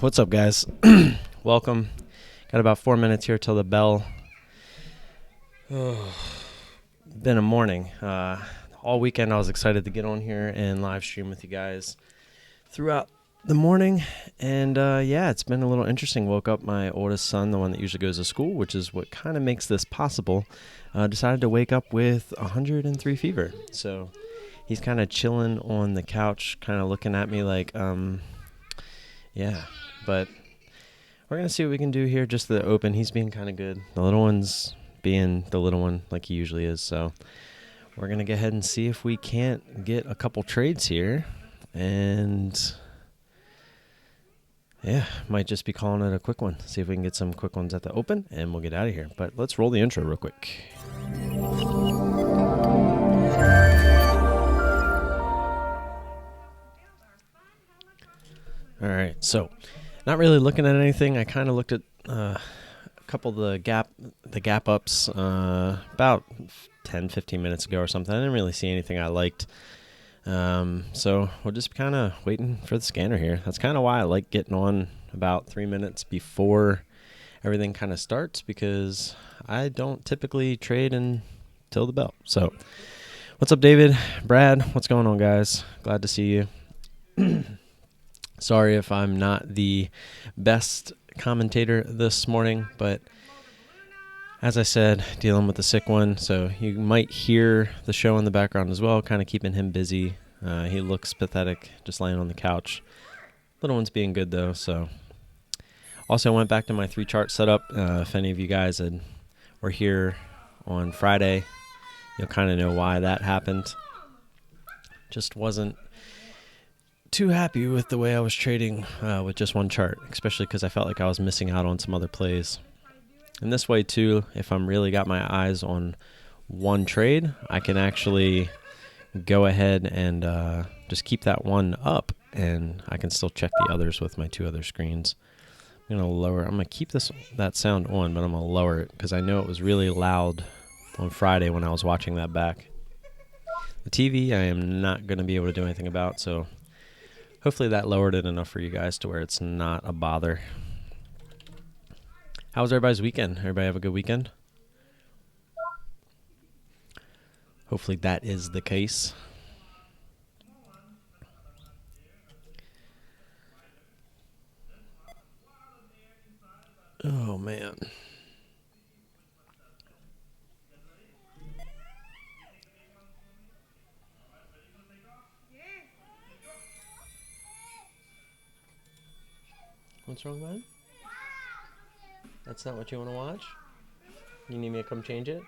What's up, guys? Welcome. Got about 4 minutes here till the bell. Been a morning. All weekend I was excited to get on here and live stream with you guys throughout the morning. And yeah, it's been a little interesting. Woke up, my oldest son, the one that usually goes to school, which is what kind of makes this possible, decided to wake up with 103 fever. So he's kind of chilling on the couch, kind of looking at me like, yeah. But we're going to see what we can do here. Just the open. He's being kind of good. The little one's being the little one like he usually is. So we're going to go ahead and see if we can't get a couple trades here. And yeah, might just be calling it a quick one. See if we can get some quick ones at the open and we'll get out of here. But let's roll the intro real quick. All right, so not really looking at anything. I kind of looked at a couple of the gap ups about 10, 15 minutes ago or something. I didn't really see anything I liked. So we're just kind of waiting for the scanner here. That's kind of why I like getting on about 3 minutes before everything kind of starts, because I don't typically trade until the bell. So what's up, David? Brad, what's going on, guys? Glad to see you. Sorry if I'm not the best commentator this morning, but as I said, dealing with the sick one, so you might hear the show in the background as well, kind of keeping him busy. He looks pathetic, just laying on the couch. Little one's being good, though, so. Also, I went back to my 3-chart setup. If any of you guys were here on Friday, you'll kind of know why that happened. Just wasn't too happy with the way I was trading with just one chart, especially because I felt like I was missing out on some other plays. And this way too, if I'm really got my eyes on one trade, I can actually go ahead and just keep that one up, and I can still check the others with my 2 other screens. I'm gonna keep that sound on, but I'm gonna lower it because I know it was really loud on Friday when I was watching that back. The TV I am not gonna be able to do anything about, so hopefully that lowered it enough for you guys to where it's not a bother. How was everybody's weekend? Everybody have a good weekend? Hopefully that is the case. Oh, man. What's wrong, bud? That's not what you want to watch? You need me to come change it?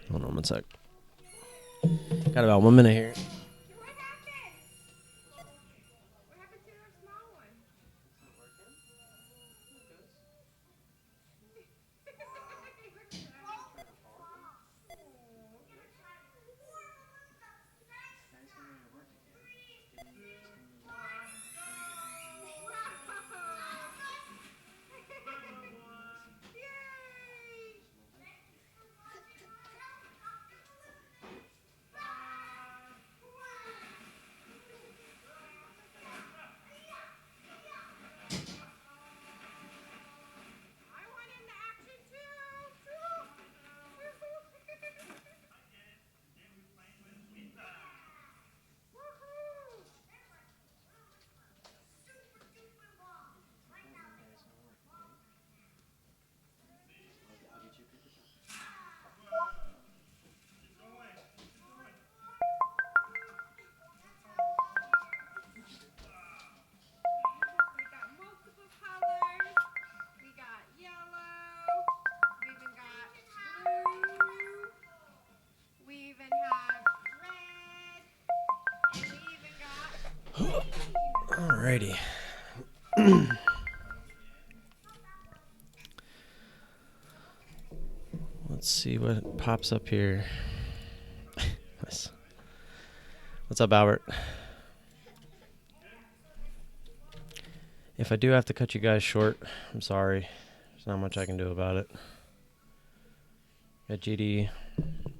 Hold on one sec. Got about 1 minute here. Alrighty. Let's see what pops up here. Nice. What's up, Albert? If I do have to cut you guys short, I'm sorry. There's not much I can do about it. Got GD.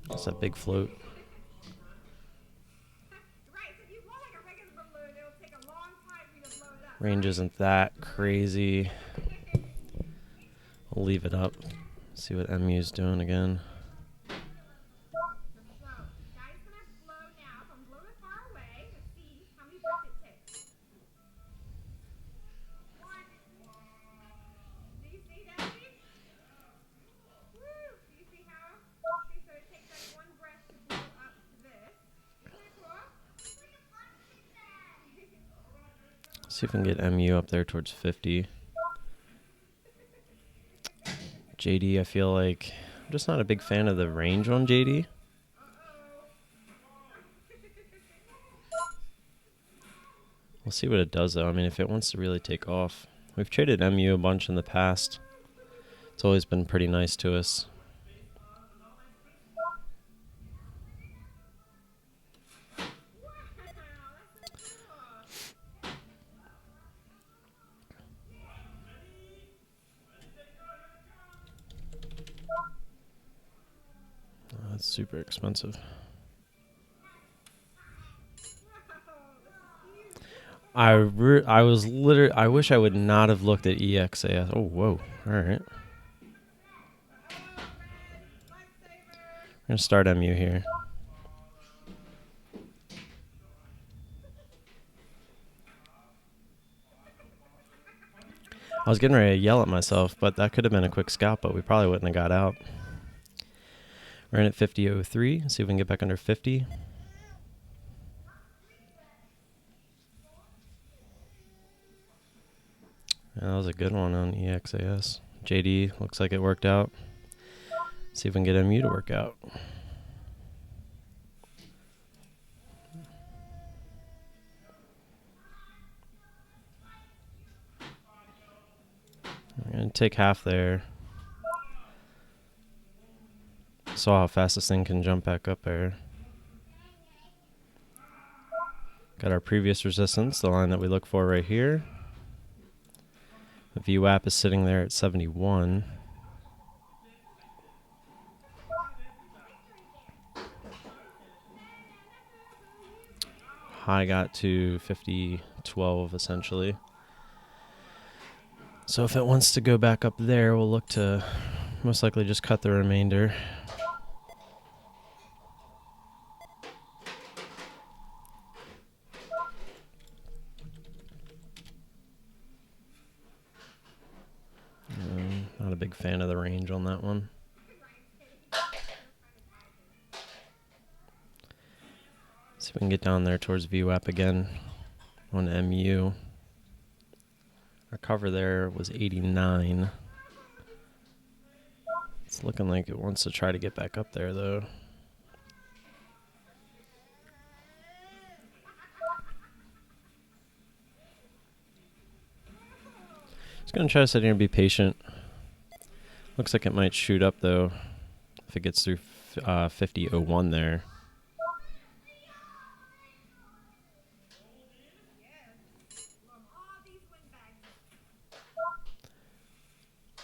That's a big float. Range isn't that crazy. We'll leave it up. See what MU's doing again. See if we can get MU up there towards 50. JD, I feel like I'm just not a big fan of the range on JD. We'll see what it does, though. I mean, if it wants to really take off. We've traded MU a bunch in the past. It's always been pretty nice to us. That's super expensive. I wish I would not have looked at EXAS. Oh, whoa. All right. We're going to start MU here. I was getting ready to yell at myself, but that could have been a quick scalp, but we probably wouldn't have got out. We're in at 50.03. See if we can get back under 50. Yeah, that was a good one on EXAS. JD looks like it worked out. See if we can get MU to work out. I'm going to take half there. Saw how fast this thing can jump back up there. Got our previous resistance, the line that we look for right here. The VWAP is sitting there at 71. High got to 50.12 essentially. So if it wants to go back up there, we'll look to most likely just cut the remainder. Not a big fan of the range on that one. See if we can get down there towards VWAP again on MU. Our cover there was 89. It's looking like it wants to try to get back up there, though. Just going to try to sit here and be patient. Looks like it might shoot up, though, if it gets through 50.01 there.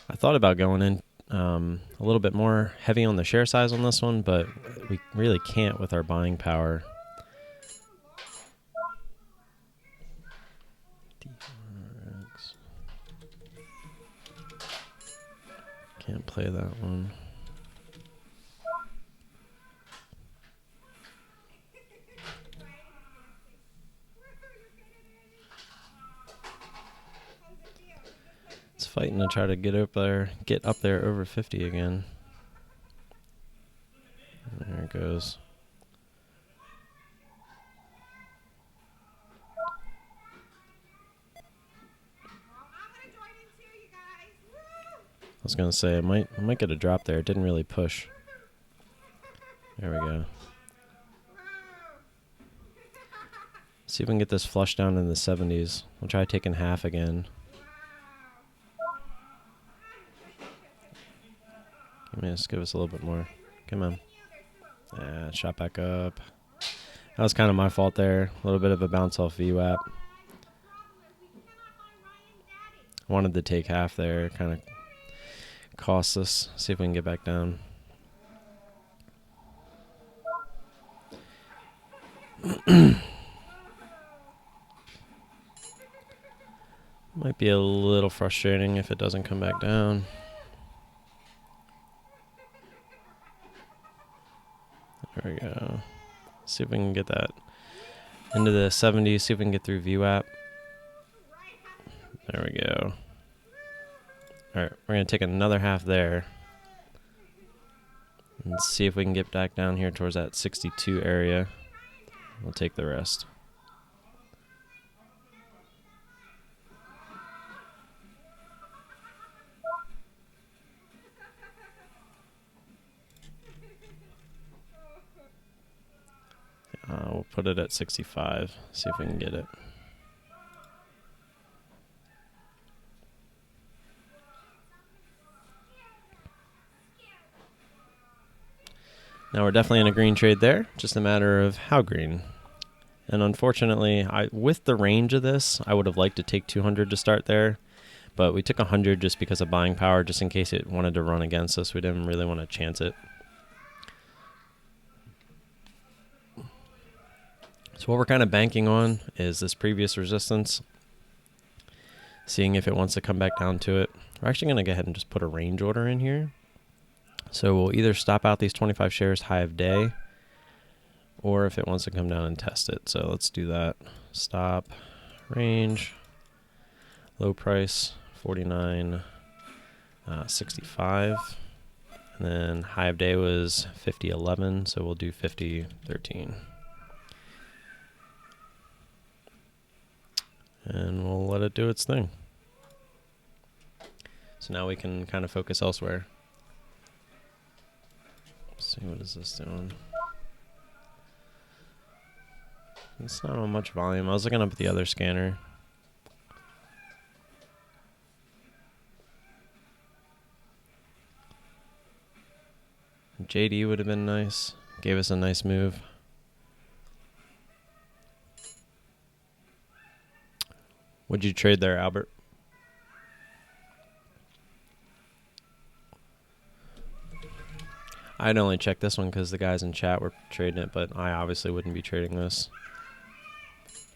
I thought about going in a little bit more heavy on the share size on this one, but we really can't with our buying power. Can't play that one. It's fighting to try to get up there over 50 again. There it goes. I was gonna say I might get a drop there. It didn't really push. There we go. See if we can get this flush down in the 70s. We'll try taking half again. Just give us a little bit more. Come on. Yeah, shot back up. That was kind of my fault there. A little bit of a bounce off VWAP. Wanted to take half there. Kind of cost us. See if we can get back down. Might be a little frustrating if it doesn't come back down. There we go. See if we can get that into the 70s. See if we can get through VWAP. There we go. All right, we're going to take another half there. And see if we can get back down here towards that 62 area. We'll take the rest. We'll put it at 65, see if we can get it. Now we're definitely in a green trade there, just a matter of how green. And unfortunately, with the range of this, I would have liked to take 200 to start there, but we took 100 just because of buying power, just in case it wanted to run against us. We didn't really want to chance it. So what we're kind of banking on is this previous resistance, seeing if it wants to come back down to it. We're actually going to go ahead and just put a range order in here. So we'll either stop out these 25 shares high of day, or if it wants to come down and test it. So let's do that. Stop, range, low price, 49.65. And then high of day was 50.11, so we'll do 50.13. And we'll let it do its thing. So now we can kind of focus elsewhere. Let's see, what is this doing? It's not on much volume. I was looking up at the other scanner. JD would have been nice. Gave us a nice move. What'd you trade there, Albert? I'd only check this one because the guys in chat were trading it, but I obviously wouldn't be trading this.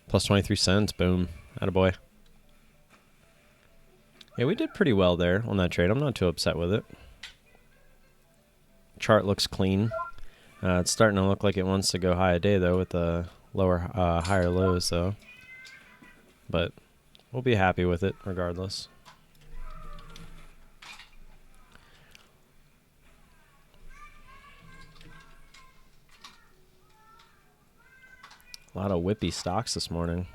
Plus 23 cents, boom. Attaboy. Yeah, we did pretty well there on that trade. I'm not too upset with it. Chart looks clean. It's starting to look like it wants to go high a day, though, with the higher lows, though. But we'll be happy with it regardless. A lot of whippy stocks this morning.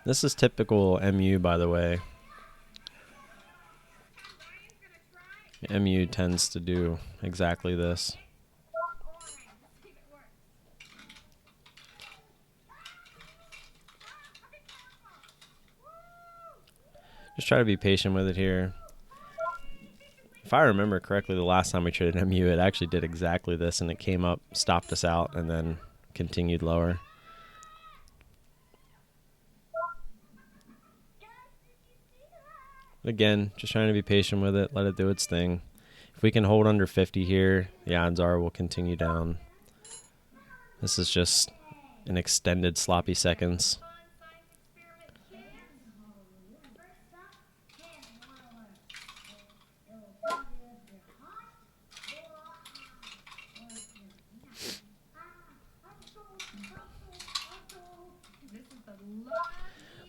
This is typical MU, by the way. MU tends to do exactly this. Just try to be patient with it here. If I remember correctly, the last time we traded MU, it actually did exactly this, and it came up, stopped us out, and then continued lower. Again, just trying to be patient with it, let it do its thing. If we can hold under 50 here, the odds are we'll continue down. This is just an extended sloppy seconds.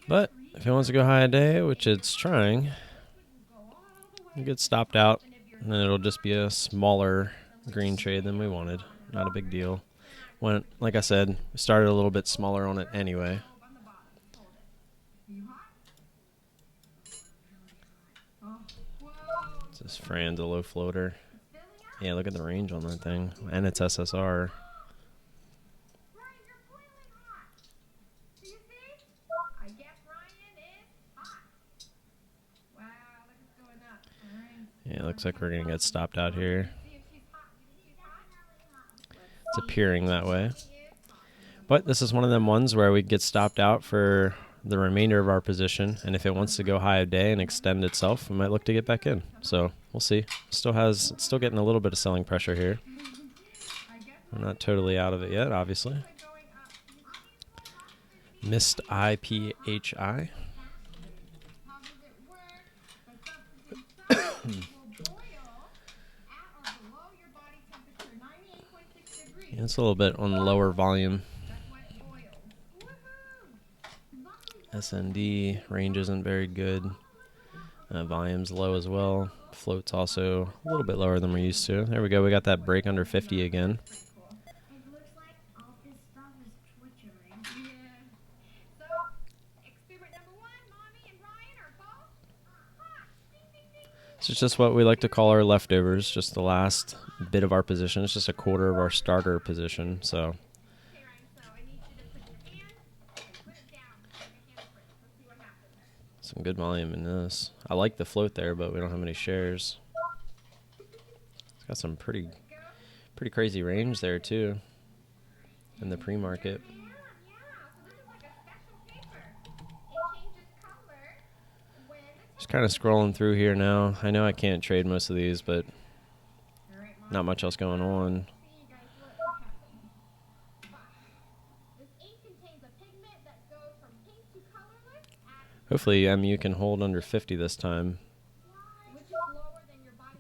But if it wants to go high a day, which it's trying, it gets stopped out, and then it'll just be a smaller green trade than we wanted. Not a big deal. When, like I said, we started a little bit smaller on it anyway. This Fran's a low floater. Yeah, look at the range on that thing. And it's SSR. Yeah, it looks like we're going to get stopped out here. It's appearing that way. But this is one of them ones where we get stopped out for the remainder of our position, and if it wants to go high a day and extend itself, we might look to get back in. So we'll see. It's still getting a little bit of selling pressure here. We're not totally out of it yet, obviously. Missed IPHI. Yeah, it's a little bit on the lower volume. SND range isn't very good. Volume's low as well. Float's also a little bit lower than we're used to. There we go. We got that break under 50 again. This is just what we like to call our leftovers, just the last bit of our position. It's just a quarter of our starter position. So some good volume in this. I like the float there, but we don't have any shares. It's got some pretty crazy range there too in the pre-market. Just kind of scrolling through here now. I know I can't trade most of these, but not much else going on. Hopefully MU can hold under 50 this time.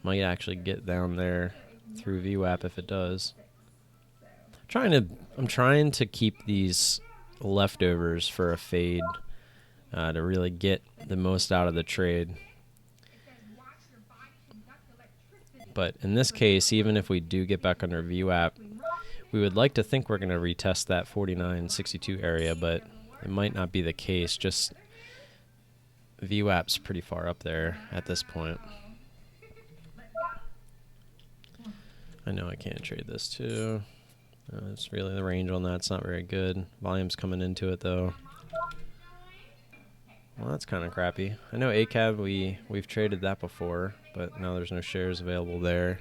Might actually get down there through VWAP if it does. I'm trying to keep these leftovers for a fade to really get the most out of the trade. But in this case, even if we do get back under VWAP, we would like to think we're going to retest that 49.62 area, but it might not be the case. Just VWAP's pretty far up there at this point. I know I can't trade this too. It's really the range on that's not very good. Volume's coming into it though. Well, that's kind of crappy. I know ACAB, we've traded that before, but now there's no shares available there.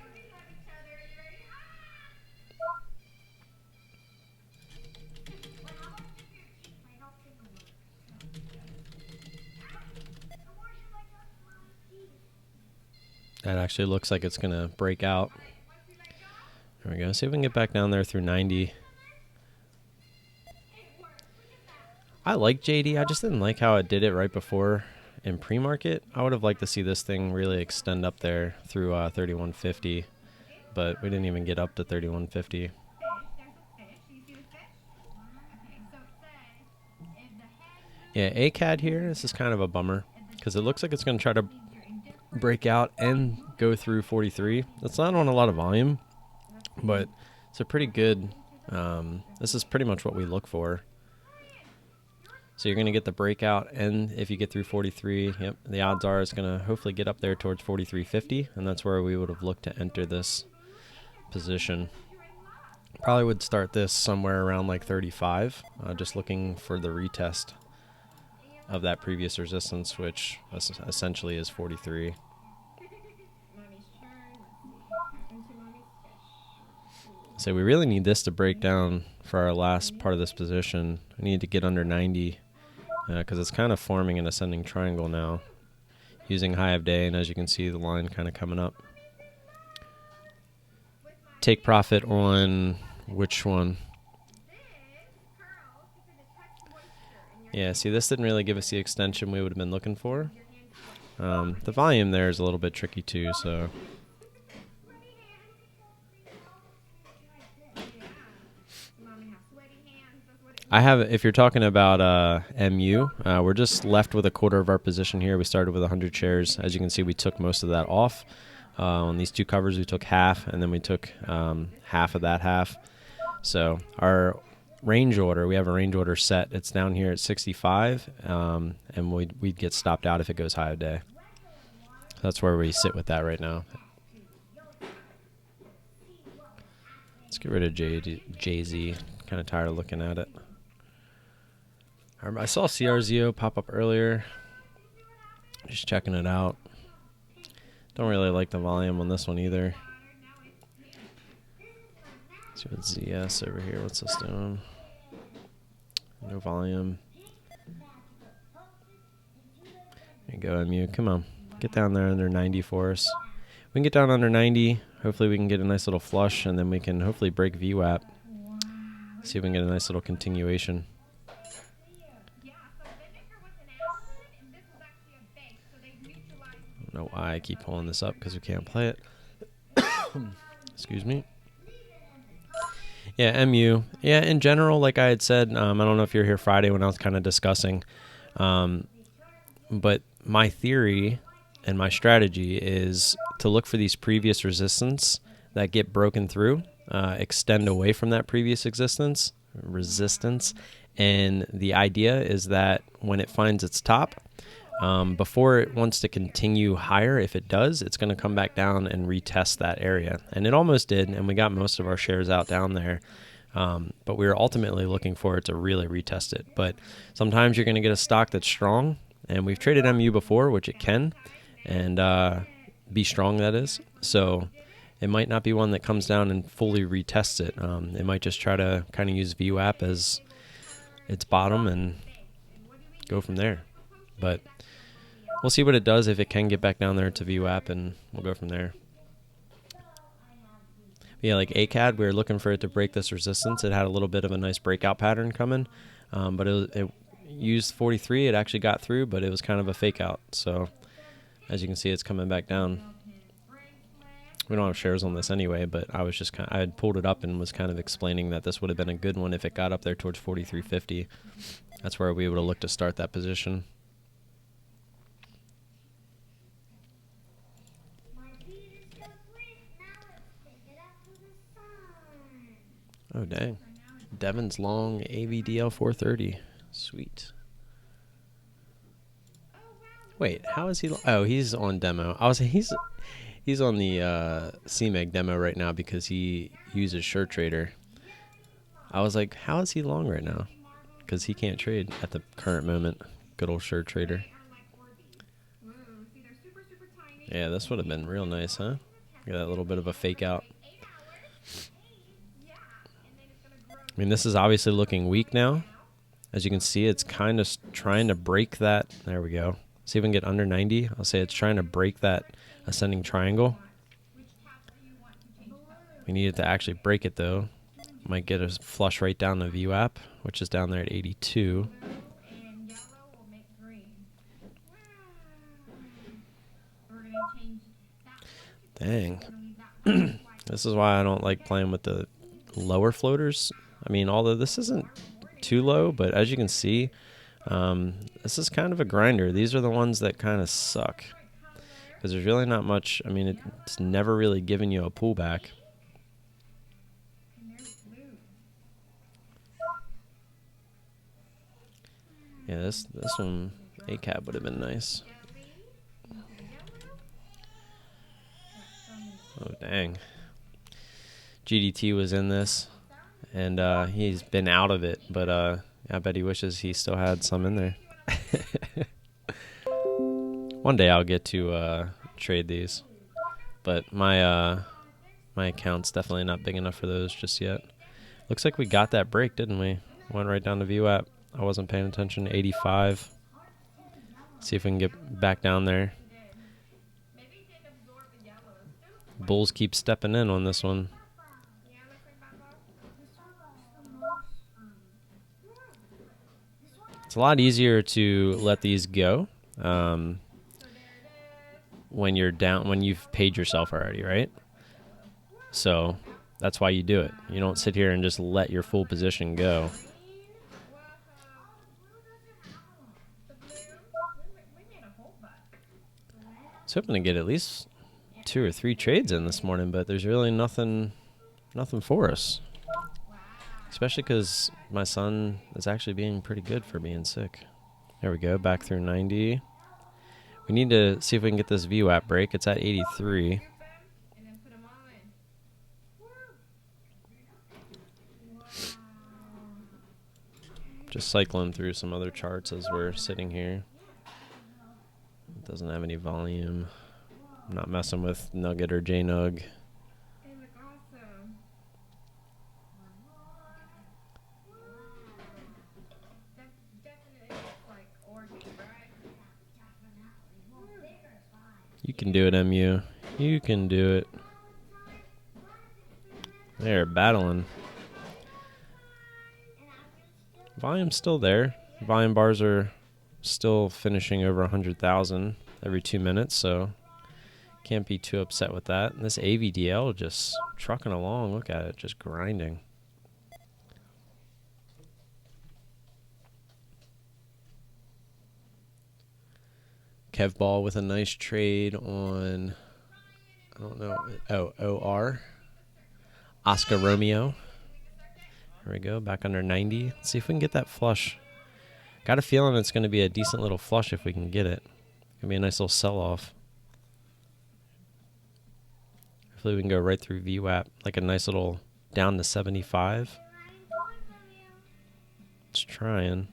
That actually looks like it's going to break out. There we go. See if we can get back down there through 90. I like JD. I just didn't like how it did it right before in pre-market. I would have liked to see this thing really extend up there through 3150, but we didn't even get up to 3150. Yeah, ACAD here, this is kind of a bummer because it looks like it's going to try to break out and go through 43. That's not on a lot of volume, but it's a pretty good, this is pretty much what we look for. So you're going to get the breakout, and if you get through 43, yep, the odds are it's going to hopefully get up there towards 43.50, and that's where we would have looked to enter this position. Probably would start this somewhere around like 35, just looking for the retest of that previous resistance, which essentially is 43. So we really need this to break down for our last part of this position. We need to get under 90 because it's kind of forming an ascending triangle now using high of day, and as you can see the line kind of coming up. Take profit on which one? Yeah, see, this didn't really give us the extension we would have been looking for. The volume there is a little bit tricky too, so I have, if you're talking about MU, we're just left with a quarter of our position here. We started with 100 shares. As you can see, we took most of that off. On these two covers, we took half, and then we took half of that half. So our range order, we have a range order set. It's down here at 65, and we'd get stopped out if it goes high a day. That's where we sit with that right now. Let's get rid of JZ. Kind of tired of looking at it. I saw CRZO pop up earlier. Just checking it out. Don't really like the volume on this one either. Let's see what ZS over here. What's this doing? No volume. There you go, MU. Come on. Get down there under 90 for us. We can get down under 90. Hopefully we can get a nice little flush, and then we can hopefully break VWAP. See if we can get a nice little continuation. know why I keep pulling this up because we can't play it. Excuse me. Yeah, MU. Yeah, in general, like I had said, I don't know if you're here Friday when I was kind of discussing, but my theory and my strategy is to look for these previous resistance that get broken through, extend away from that previous resistance, and the idea is that when it finds its top, before it wants to continue higher, if it does, it's going to come back down and retest that area. And it almost did, and we got most of our shares out down there. But we were ultimately looking for it to really retest it. But sometimes you're going to get a stock that's strong, and we've traded MU before, which it can, and be strong, that is. So it might not be one that comes down and fully retests it. It might just try to kind of use VWAP as its bottom and go from there. But we'll see what it does if it can get back down there to VWAP, and we'll go from there. Yeah, like ACAD, we were looking for it to break this resistance. It had a little bit of a nice breakout pattern coming, but it used 43. It actually got through, but it was kind of a fake out. So as you can see, it's coming back down. We don't have shares on this anyway, but I had pulled it up and was kind of explaining that this would have been a good one if it got up there towards 43.50. That's where we would have looked to start that position. Oh, dang. Devin's long AVDL 430. Sweet. Wait, how is he? Oh, he's on demo. I was he's on the CMEG demo right now because he uses SureTrader. I was like, how is he long right now? Because he can't trade at the current moment. Good old SureTrader. Yeah, this would have been real nice, huh? Get that little bit of a fake out. I mean, this is obviously looking weak now. As you can see, it's kind of trying to break that. There we go. See if we can get under 90. I'll say it's trying to break that ascending triangle. We need it to actually break it, though. Might get us flush right down the VWAP, which is down there at 82. Dang. This is why I don't like playing with the lower floaters. I mean, although this isn't too low, but as you can see, this is kind of a grinder. These are the ones that kind of suck because there's really not much. I mean, it's never really giving you a pullback. Yeah, this one, ACAB would have been nice. Oh, dang. GDT was in this, and he's been out of it, but I bet he wishes he still had some in there. One day I'll get to trade these, but my account's definitely not big enough for those just yet. Looks like we got that break, didn't we? Went right down to VWAP. I wasn't paying attention. 85. See if we can get back down there. Bulls keep stepping in on this one. It's a lot easier to let these go when you're down, when you've paid yourself already, right? So that's why you do it. You don't sit here and just let your full position go. I was hoping to get at least 2 or 3 trades in this morning, but there's really nothing for us. Especially because my son is actually being pretty good for being sick. There we go, back through 90. We need to see if we can get this VWAP break. It's at 83. Just cycling through some other charts as we're sitting here. It doesn't have any volume. I'm not messing with Nugget or JNug. You can do it, MU. You can do it. They're battling. Volume's still there. Volume bars are still finishing over 100,000 every 2 minutes, so Can't be too upset with that. And this AVDL just trucking along. Look at it, just grinding. Kev Ball with a nice trade on, I don't know, OR. Oscar Romeo. There we go, back under 90. Let's see if we can get that flush. Got a feeling it's going to be a decent little flush if we can get it. It's going to be a nice little sell-off. Hopefully we can go right through VWAP, like a nice little down to 75. It's trying.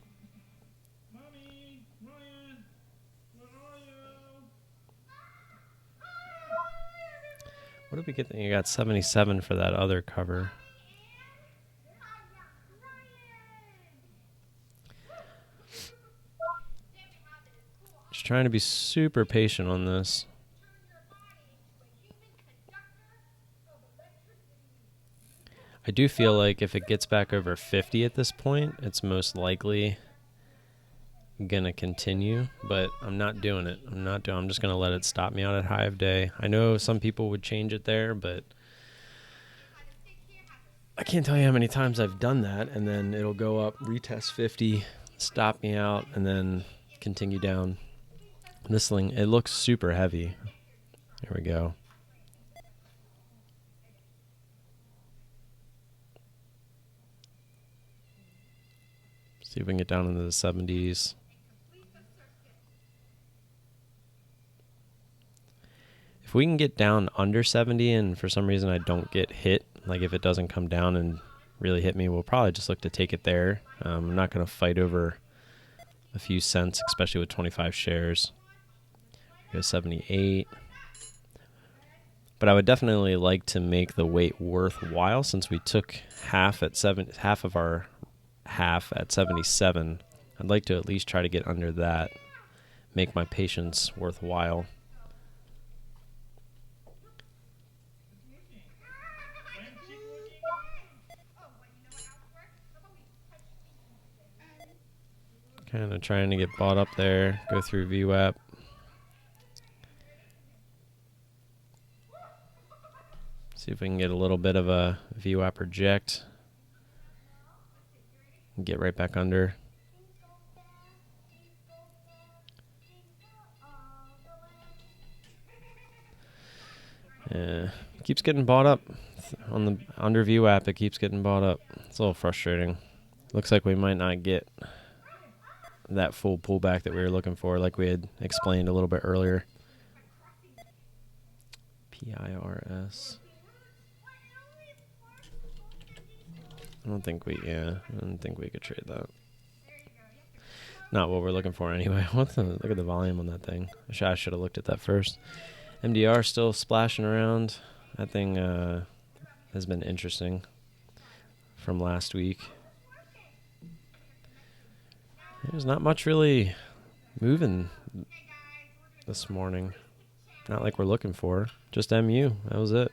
What did we get? You got 77 for that other cover. Just trying to be super patient on this. I do feel like if it gets back over 50 at this point, it's most likely gonna continue, but I'm not doing it. I'm just gonna let it stop me out at high of day. I know some people would change it there, but I can't tell you how many times I've done that, and then it'll go up, retest 50, stop me out, and then continue down. This thing, it looks super heavy. There we go. See if we can get down into the 70s. If we can get down under 70 and for some reason I don't get hit, like if it doesn't come down and really hit me, we'll probably just look to take it there. I'm not going to fight over a few cents, especially with 25 shares. Go 78. But I would definitely like to make the wait worthwhile since we took half of our half at 77. I'd like to at least try to get under that, make my patience worthwhile. Kind of trying to get bought up there, go through VWAP. See if we can get a little bit of a VWAP reject. Get right back under. Yeah, keeps getting bought up on the under VWAP. It keeps getting bought up. It's a little frustrating. Looks like we might not get that full pullback that we were looking for, like we had explained a little bit earlier. PIRS. I don't think we could trade that. Not what we're looking for anyway. Look at the volume on that thing. I should have looked at that first. MDR still splashing around. That thing has been interesting from last week. There's not much really moving this morning. Not like we're looking for. Just MU. That was it.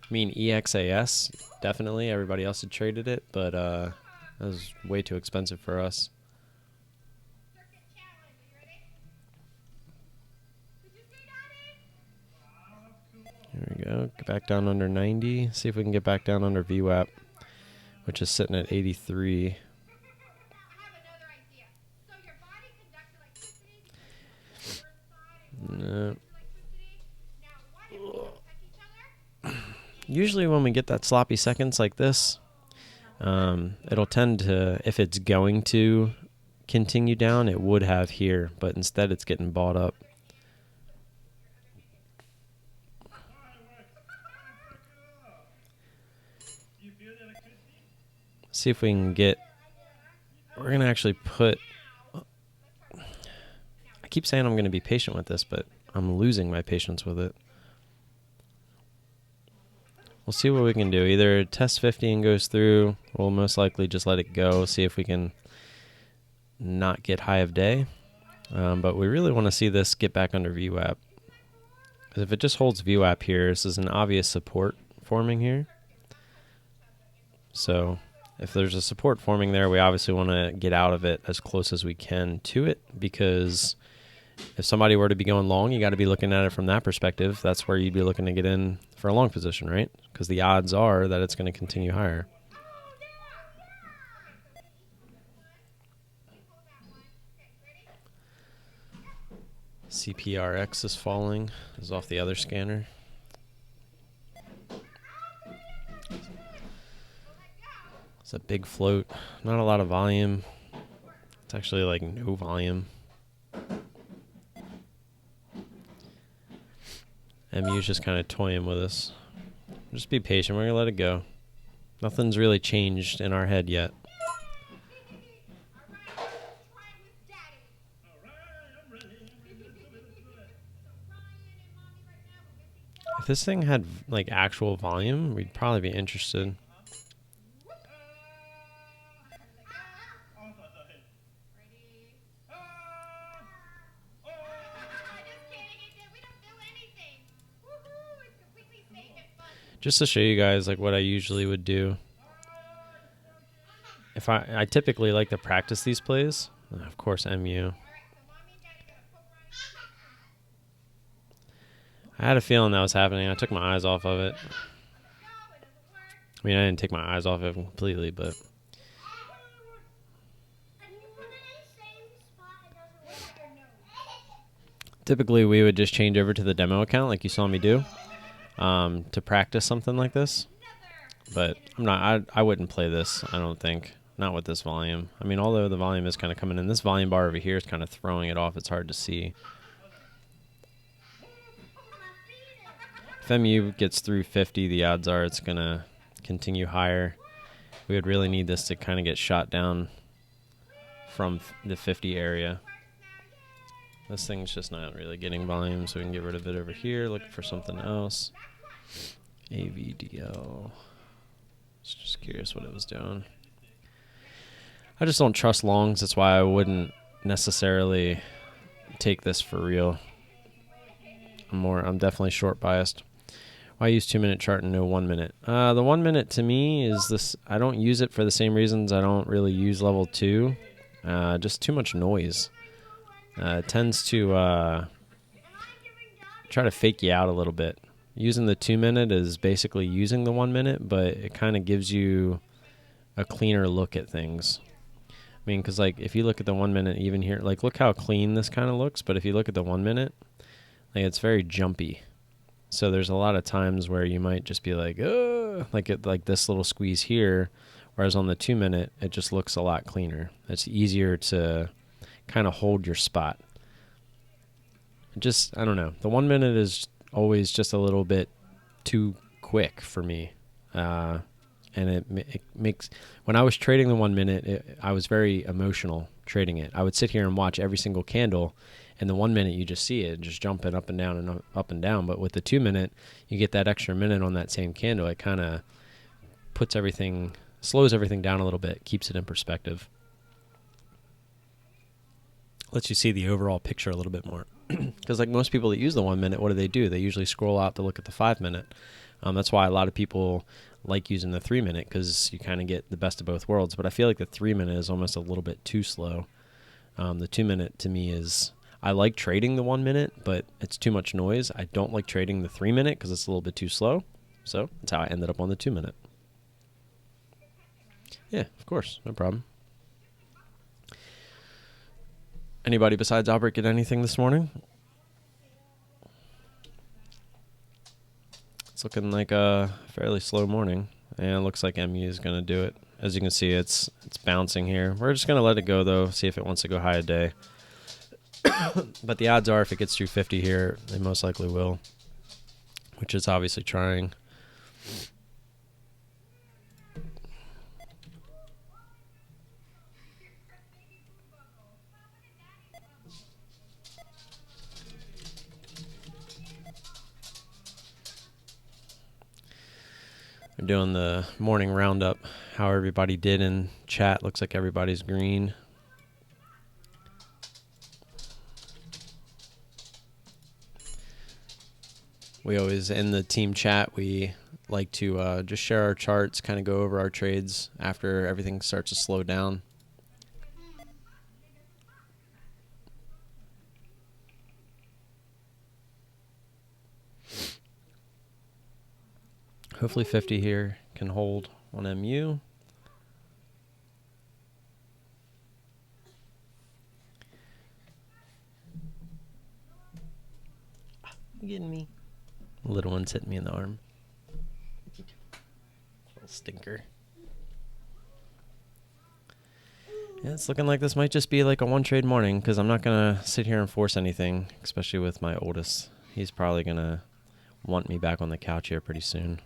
I mean, EXAS, definitely. Everybody else had traded it, but that was way too expensive for us. Here we go. Get back down under 90. See if we can get back down under VWAP, which is sitting at 83. No. Usually when we get that sloppy seconds like this, it'll tend to, if it's going to continue down, it would have here, but instead it's getting bought up. See if we can get, we're going to actually put, I keep saying I'm going to be patient with this, but I'm losing my patience with it. We'll see what we can do. Either test 50 and goes through, we'll most likely just let it go, see if we can not get high of day. But we really want to see this get back under VWAP. Because if it just holds VWAP here, this is an obvious support forming here. So if there's a support forming there, we obviously want to get out of it as close as we can to it, because If somebody were to be going long, you got to be looking at it from that perspective. That's where you'd be looking to get in for a long position, right? Because the odds are that it's going to continue higher. CPRX is falling. This is off the other scanner. It's a big float. Not a lot of volume. It's actually like no volume. MU's just kind of toying with us. Just be patient. We're going to let it go. Nothing's really changed in our head yet. If this thing had like actual volume, we'd probably be interested. Just to show you guys like what I usually would do. If I typically like to practice these plays. Of course, MU. I had a feeling that was happening. I took my eyes off of it. I mean, I didn't take my eyes off it completely, but typically we would just change over to the demo account like you saw me do to practice something like this. But I wouldn't play this, I don't think. Not with this volume. I mean, although the volume is kind of coming in, this volume bar over here is kind of throwing it off. It's hard to see. If MU gets through 50, the odds are it's going to continue higher. We would really need this to kind of get shot down from the 50 area. This thing's just not really getting volume, so we can get rid of it over here. Look for something else. AVDL. Just curious what it was doing. I just don't trust longs. That's why I wouldn't necessarily take this for real. I'm definitely short biased. Why use 2-minute chart and no 1 minute? The 1 minute to me is this. I don't use it for the same reasons I don't really use level 2. Just too much noise. It tends to try to fake you out a little bit. Using the 2 minute is basically using the 1 minute, but it kind of gives you a cleaner look at things. I mean, because like if you look at the 1 minute, even here, like look how clean this kind of looks. But if you look at the 1 minute, like it's very jumpy. So there's a lot of times where you might just be like, like this little squeeze here, whereas on the 2 minute, it just looks a lot cleaner. It's easier to kind of hold your spot. I don't know. The 1 minute is always just a little bit too quick for me. And it makes, when I was trading the 1 minute, I was very emotional trading it. I would sit here and watch every single candle, and the 1 minute you just see it just jumping up and down and up and down. But with the 2 minute, you get that extra minute on that same candle. It kind of slows everything down a little bit, keeps it in perspective. Lets you see the overall picture a little bit more. Because like most people that use the 1 minute, what do? They usually scroll out to look at the 5 minute. That's why a lot of people like using the 3 minute, because you kind of get the best of both worlds. But I feel like the 3 minute is almost a little bit too slow. The 2 minute to me is, I like trading the 1 minute, but it's too much noise. I don't like trading the 3 minute because it's a little bit too slow. So that's how I ended up on the 2 minute. Yeah, of course, no problem. Anybody besides Albert get anything this morning? It's looking like a fairly slow morning, and it looks like MU is going to do it. As you can see, it's bouncing here. We're just going to let it go, though, see if it wants to go high a day. But the odds are if it gets through 50 here, it most likely will, which is obviously trying. We're doing the morning roundup, how everybody did in chat. Looks like everybody's green. We always, in the team chat, we like to just share our charts, kind of go over our trades after everything starts to slow down. Hopefully 50 here can hold on MU. You getting me? The little one's hitting me in the arm. Little stinker. Yeah, it's looking like this might just be like a one trade morning because I'm not going to sit here and force anything, especially with my oldest. He's probably going to want me back on the couch here pretty soon.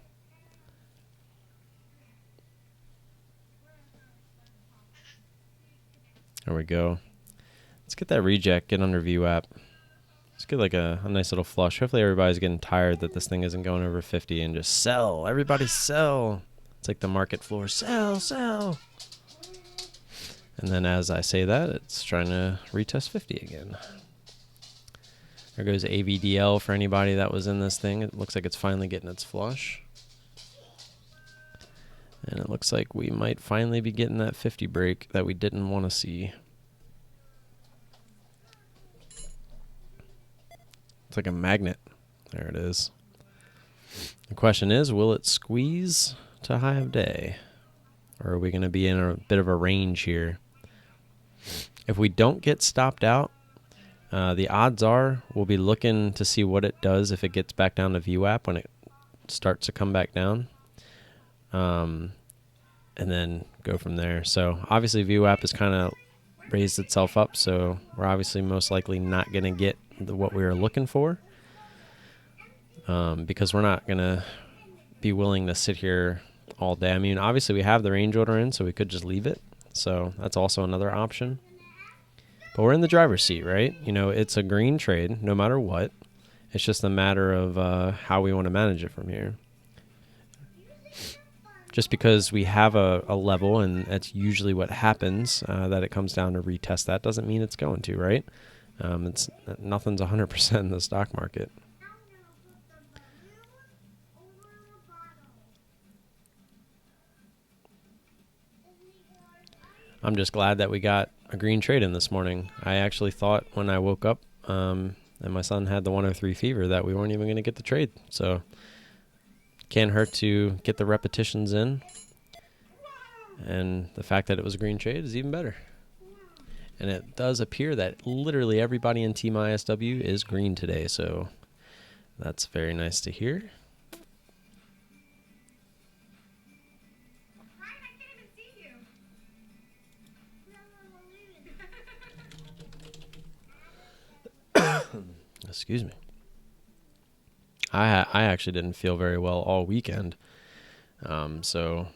There we go. Let's get that reject, get under VWAP. Let's get like a nice little flush. Hopefully everybody's getting tired that this thing isn't going over 50 and just sell. Everybody sell. It's like the market floor. Sell, sell. And then as I say that, it's trying to retest 50 again. There goes AVDL for anybody that was in this thing. It looks like it's finally getting its flush. And it looks like we might finally be getting that 50 break that we didn't want to see. It's like a magnet. There it is. The question is, will it squeeze to high of day? Or are we going to be in a bit of a range here? If we don't get stopped out, the odds are we'll be looking to see what it does if it gets back down to VWAP when it starts to come back down. And then go from there. So obviously VWAP has kind of raised itself up, so we're obviously most likely not going to get what we were looking for, because we're not going to be willing to sit here all day. I mean, obviously we have the range order in, so we could just leave it. So that's also another option. But we're in the driver's seat, right? You know, it's a green trade no matter what. It's just a matter of how we want to manage it from here. Just because we have a level, and that's usually what happens, that it comes down to retest that, doesn't mean it's going to, right? Nothing's 100% in the stock market. I'm just glad that we got a green trade in this morning. I actually thought when I woke up and my son had the 103 fever that we weren't even going to get the trade. So can't hurt to get the repetitions in. And the fact that it was a green trade is even better. And it does appear that literally everybody in Team ISW is green today. So that's very nice to hear. Excuse me. I actually didn't feel very well all weekend. So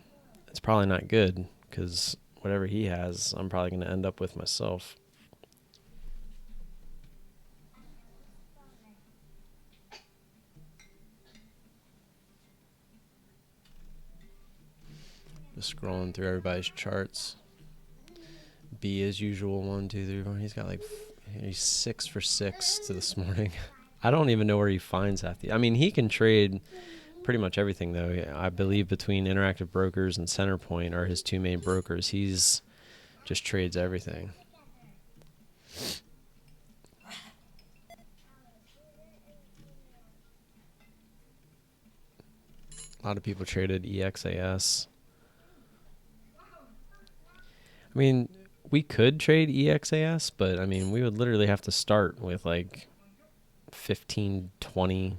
it's probably not good because whatever he has, I'm probably going to end up with myself. Just scrolling through everybody's charts. B as usual, 1, 2, 3, 4. He's got like he's 6 for 6 to this morning. I don't even know where he finds half the. I mean, he can trade pretty much everything though. I believe between Interactive Brokers and Centerpoint are his two main brokers. He's just trades everything. A lot of people traded EXAS. I mean, we could trade EXAS, but I mean, we would literally have to start with like 15, 20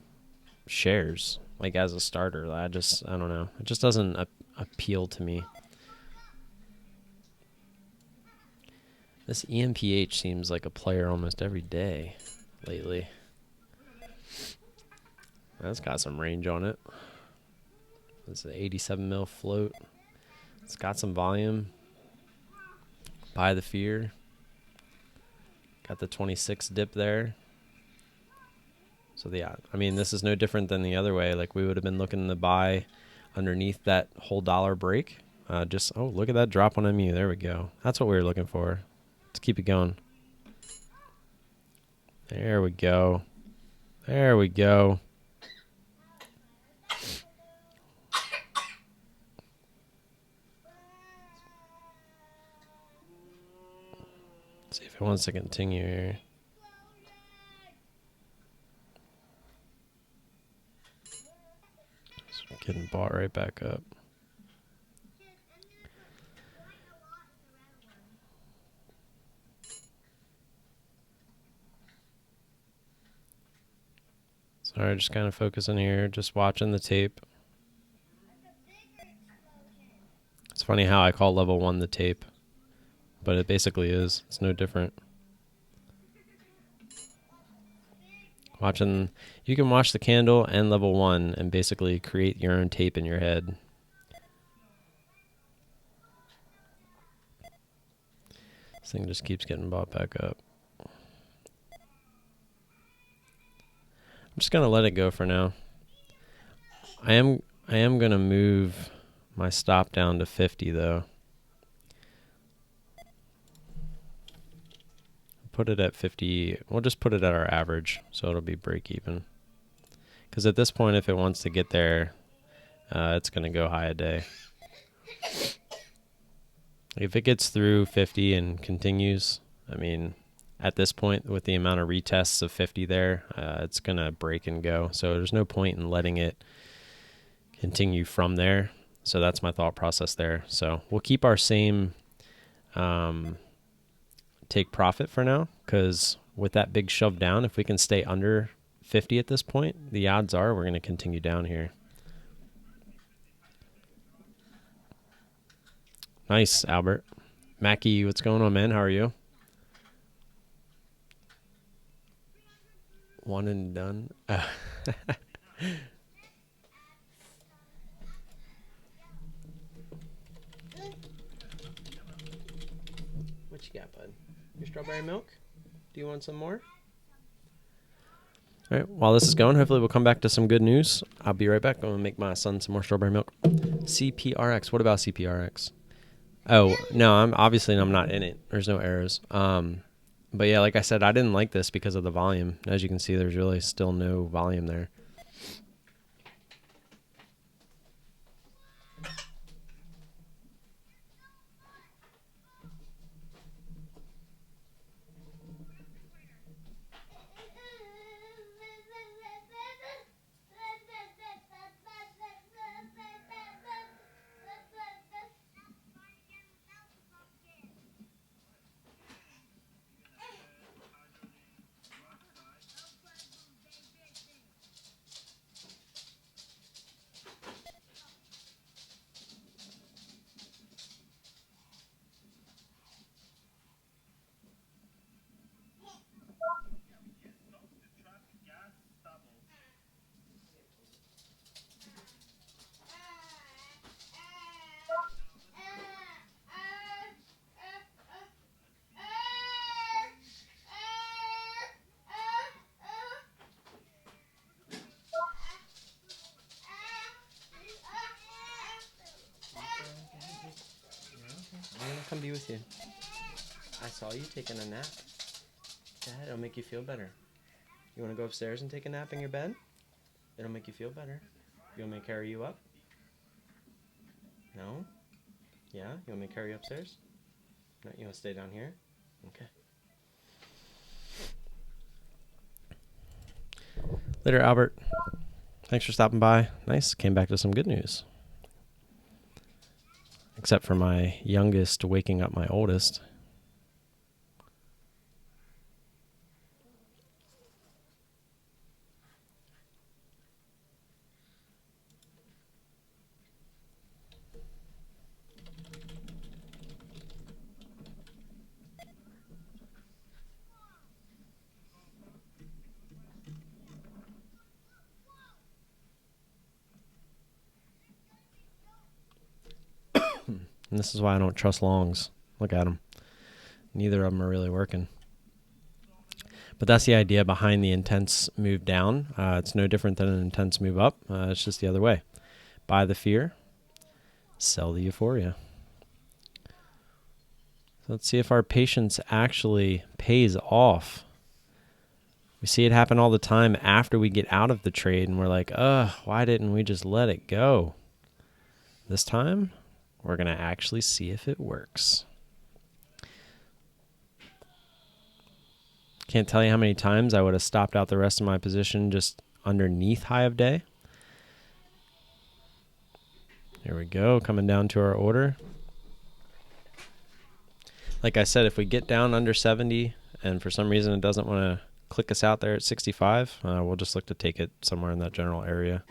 shares, like as a starter. I don't know. It just doesn't appeal to me. This EMPH seems like a player almost every day lately. That's got some range on it. It's an 87 mil float. It's got some volume. Buy the fear. Got the 26 dip there. So I mean, this is no different than the other way. Like we would have been looking to buy underneath that whole dollar break. Oh, look at that drop on MU. There we go. That's what we were looking for. Let's keep it going. There we go. There we go. Let's see if it wants to continue here. Getting bought right back up. Sorry, just kind of focusing here, just watching the tape. It's funny how I call level 1 the tape, but it basically is. It's no different. Watching, you can watch the candle and level 1 and basically create your own tape in your head. This thing just keeps getting bought back up. I'm just gonna let it go for now. I am gonna move my stop down to 50 though. Put it at 50. We'll just put it at our average, so it'll be break even. Because at this point, if it wants to get there, it's gonna go high a day. If it gets through 50 and continues, I mean, at this point, with the amount of retests of 50 there, it's going to break and go. So there's no point in letting it continue from there. So that's my thought process there. So we'll keep our same take profit for now, because with that big shove down, if we can stay under 50 at this point, the odds are we're going to continue down here. Nice, Albert. Mackie, what's going on, man? How are you? One and done. What you got, bud? Your strawberry milk? Do you want some more? All right, while this is going, hopefully we'll come back to some good news. I'll be right back. I'm going to make my son some more strawberry milk. CPRX. What about CPRX? Oh, no, I'm not in it. There's no errors. But yeah, like I said, I didn't like this because of the volume. As you can see, there's really still no volume there. I'm going to come be with you. I saw you taking a nap. Dad, it'll make you feel better. You want to go upstairs and take a nap in your bed? It'll make you feel better. You want me to carry you up? No? Yeah? You want me to carry you upstairs? No, you want to stay down here? Okay. Later, Albert. Thanks for stopping by. Nice. Came back to some good news. Except for my youngest waking up my oldest. And this is why I don't trust longs. Look at them. Neither of them are really working. But that's the idea behind the intense move down. It's no different than an intense move up. It's just the other way. Buy the fear, sell the euphoria. So let's see if our patience actually pays off. We see it happen all the time after we get out of the trade, and we're like, why didn't we just let it go? This time, we're going to actually see if it works. Can't tell you how many times I would have stopped out the rest of my position just underneath high of day. Here we go, coming down to our order. Like I said, if we get down under 70 and for some reason it doesn't want to click us out there at 65, we'll just look to take it somewhere in that general area.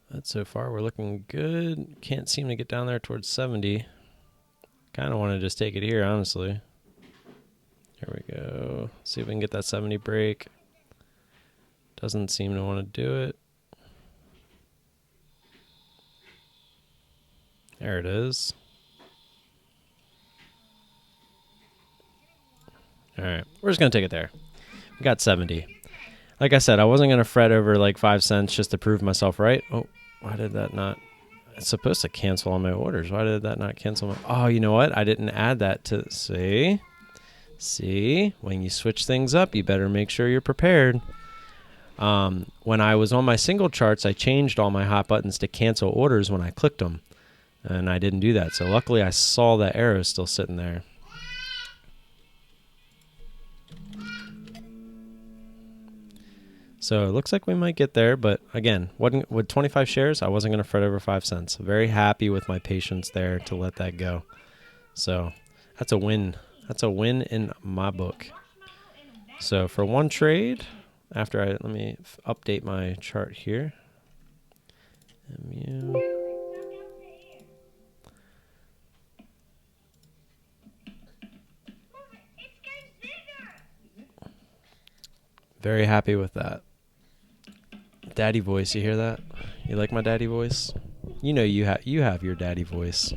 But so far we're looking good. Can't seem to get down there towards 70. Kind of want to just take it here, honestly. Here we go. See if we can get that 70 break. Doesn't seem to want to do it. There it is. All right, we're just going to take it there. We got 70. Like I said, I wasn't going to fret over like 5 cents just to prove myself right. Oh, why did that not? It's supposed to cancel on my orders. Why did that not cancel my? Oh, you know what? I didn't add that to, see, when you switch things up, you better make sure you're prepared. When I was on my single charts, I changed all my hot buttons to cancel orders when I clicked them, and I didn't do that. So luckily I saw that arrow still sitting there. So it looks like we might get there, but again, with 25 shares, I wasn't going to fret over 5 cents. Very happy with my patience there to let that go. So that's a win. That's a win in my book. So for one trade, let me update my chart here. MU. Very happy with that. Daddy voice, you hear that? You like my daddy voice? You know you have your daddy voice.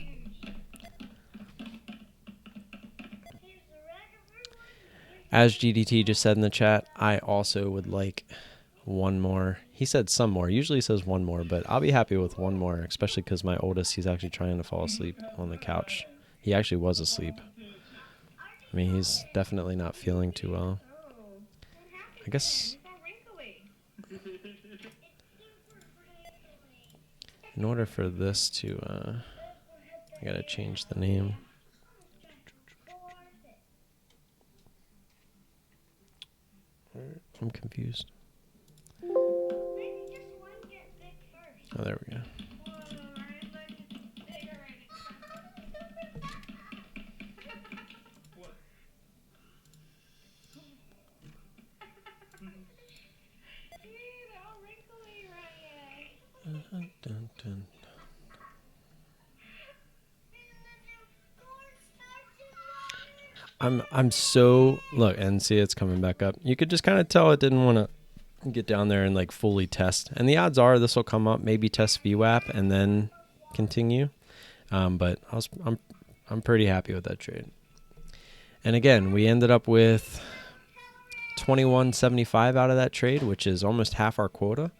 As GDT just said in the chat, I also would like one more. He said some more. Usually he says one more, but I'll be happy with one more, especially because my oldest, he's actually trying to fall asleep on the couch. He actually was asleep. I mean, he's definitely not feeling too well. I guess in order for this to, I gotta change the name. I'm confused. Oh, there we go. Dun, dun. I'm so look and see it's coming back up. You could just kind of tell it didn't want to get down there and like fully test. And the odds are this will come up, maybe test VWAP and then continue. But I'm pretty happy with that trade. And again, we ended up with 21.75 out of that trade, which is almost half our quota.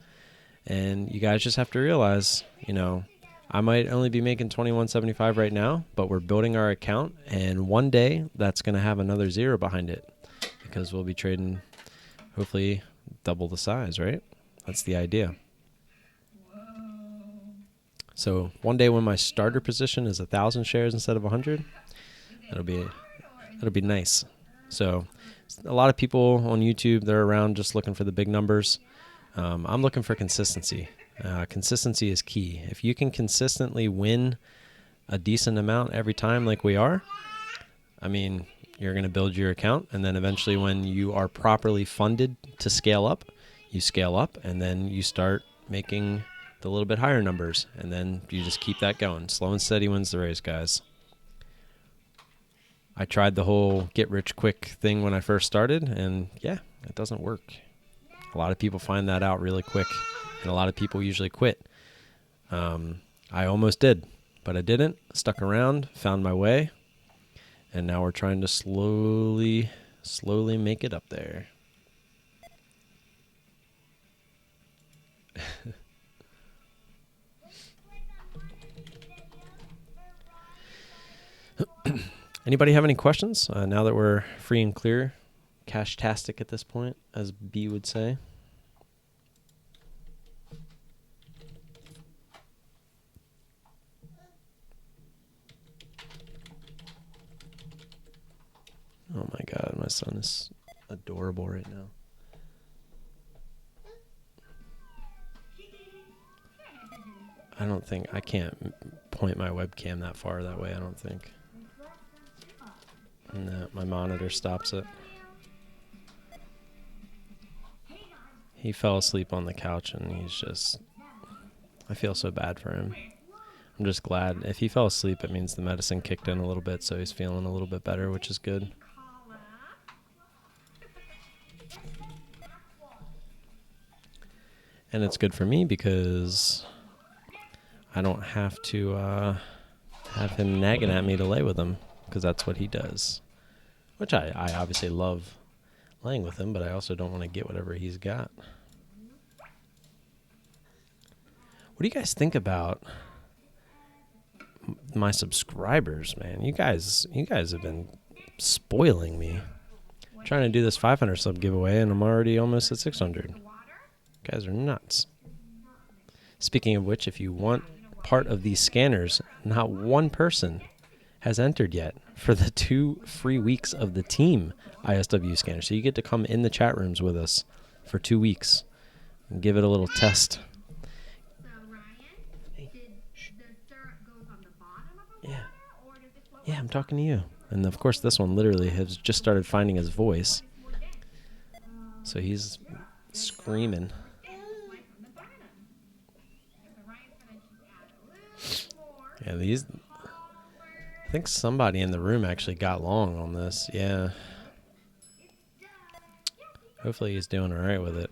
And you guys just have to realize, you know, I might only be making 21.75 right now, but we're building our account, and one day that's going to have another zero behind it because we'll be trading hopefully double the size, right? That's the idea. So one day when my starter position is 1,000 shares instead of 100, that'll be nice. So a lot of people on YouTube, they're around just looking for the big numbers. I'm looking for consistency. Consistency is key. If you can consistently win a decent amount every time like we are, I mean, you're going to build your account, and then eventually when you are properly funded to scale up, you scale up, and then you start making the little bit higher numbers, and then you just keep that going. Slow and steady wins the race, guys. I tried the whole get-rich-quick thing when I first started, and yeah, it doesn't work. A lot of people find that out really quick, and a lot of people usually quit. I almost did, but I didn't. Stuck around, found my way, and now we're trying to slowly make it up there. Anybody have any questions? Now that we're free and clear, cash-tastic at this point, as B would say. Oh my God, my son is adorable right now. I can't point my webcam that far that way, I don't think. No, my monitor stops it. He fell asleep on the couch and I feel so bad for him. I'm just glad. If he fell asleep, it means the medicine kicked in a little bit, so he's feeling a little bit better, which is good. And it's good for me because I don't have to have him nagging at me to lay with him, because that's what he does. Which I obviously love laying with him, but I also don't want to get whatever he's got. What do you guys think about my subscribers, man? You guys have been spoiling me. I'm trying to do this 500 sub giveaway, and I'm already almost at 600. You guys are nuts. Speaking of which, if you want part of these scanners, not one person has entered yet for the 2 free weeks of the team ISW scanner. So you get to come in the chat rooms with us for 2 weeks and give it a little test. Yeah, I'm talking to you. And of course, this one literally has just started finding his voice. So he's screaming. Yeah, I think somebody in the room actually got long on this. Yeah. Hopefully he's doing all right with it.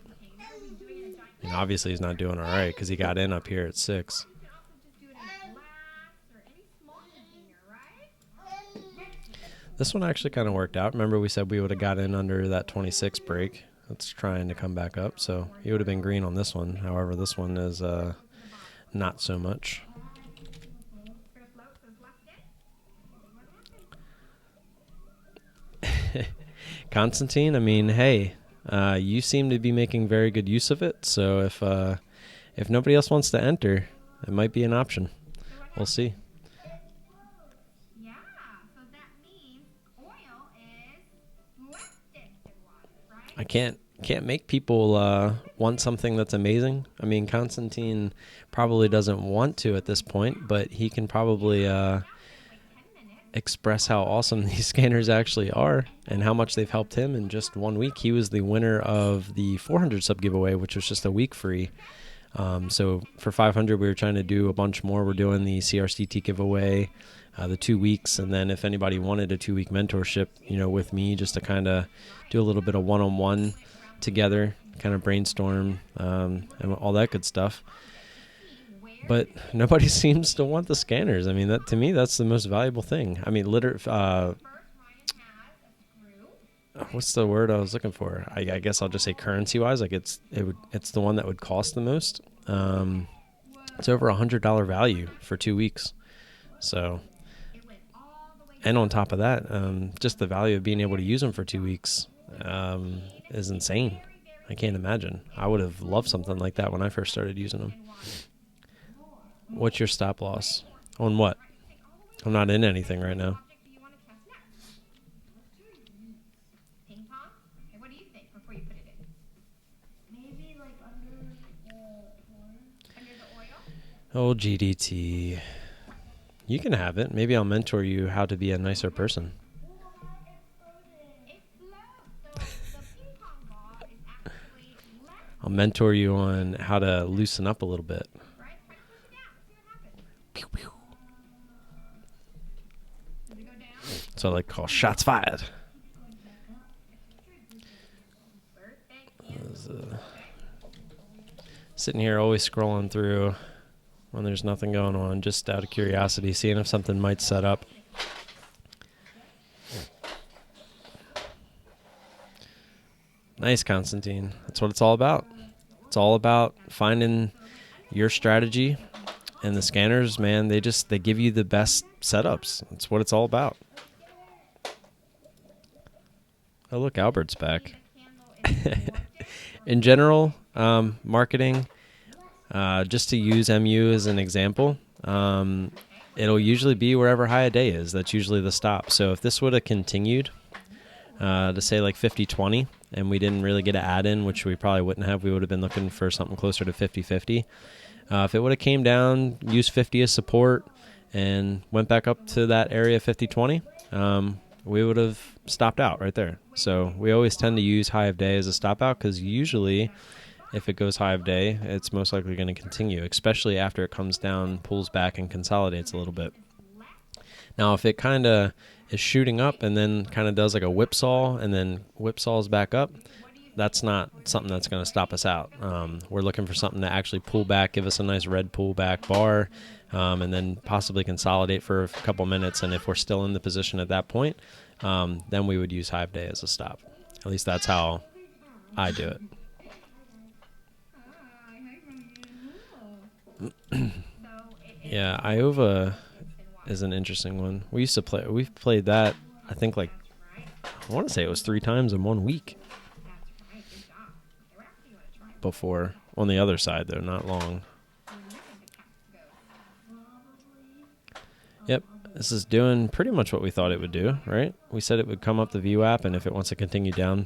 And obviously he's not doing all right because he got in up here at 6. This one actually kind of worked out. Remember we said we would have got in under that 26 break. That's trying to come back up. So he would have been green on this one. However, this one is not so much. Constantine, I mean, hey, you seem to be making very good use of it. So if nobody else wants to enter, it might be an option. We'll see. I can't make people want something that's amazing. I mean, Constantine probably doesn't want to at this point, but he can probably express how awesome these scanners actually are and how much they've helped him in just 1 week. He was the winner of the 400 sub giveaway, which was just a week free. So for 500, we were trying to do a bunch more. We're doing the CRCT giveaway, the 2 weeks, and then if anybody wanted a 2-week mentorship, with me, just to kind of do a little bit of one-on-one together, kind of brainstorm and all that good stuff. But nobody seems to want the scanners. I mean, that to me, that's the most valuable thing. I mean, what's the word I was looking for? I guess I'll just say currency-wise, like it's the one that would cost the most. It's over $100 value for 2 weeks. So, and on top of that, just the value of being able to use them for 2 weeks is insane. I can't imagine. I would have loved something like that when I first started using them. What's your stop loss? On what? I'm not in anything right now. Oh, GDT. You can have it. Maybe I'll mentor you how to be a nicer person. I'll mentor you on how to loosen up a little bit. Pew, pew. So I like to call shots fired. Sitting here always scrolling through when there's nothing going on, just out of curiosity, seeing if something might set up. Nice, Constantine. That's what it's all about. It's all about finding your strategy. And the scanners, man, they give you the best setups. That's what it's all about. Oh, look, Albert's back. In general, marketing, just to use MU as an example, it'll usually be wherever high a day is. That's usually the stop. So if this would have continued to say like 50-20, and we didn't really get an add in, which we probably wouldn't have. We would have been looking for something closer to 50-50. If it would have came down, used 50 as support, and went back up to that area 50-20, we would have stopped out right there. So we always tend to use high of day as a stop out, because usually if it goes high of day, it's most likely going to continue, especially after it comes down, pulls back, and consolidates a little bit. Now, if it kind of is shooting up and then kind of does like a whipsaw and then whipsaws back up, that's not something that's going to stop us out. We're looking for something to actually pull back, give us a nice red pullback bar, and then possibly consolidate for a couple minutes. And if we're still in the position at that point, then we would use high of day as a stop. At least that's how I do it. Yeah, Iova is an interesting one. We've played that, I think, like, I want to say it was 3 times in 1 week before. On the other side, though, not long. Yep, this is doing pretty much what we thought it would do, right? We said it would come up the VWAP, and if it wants to continue down,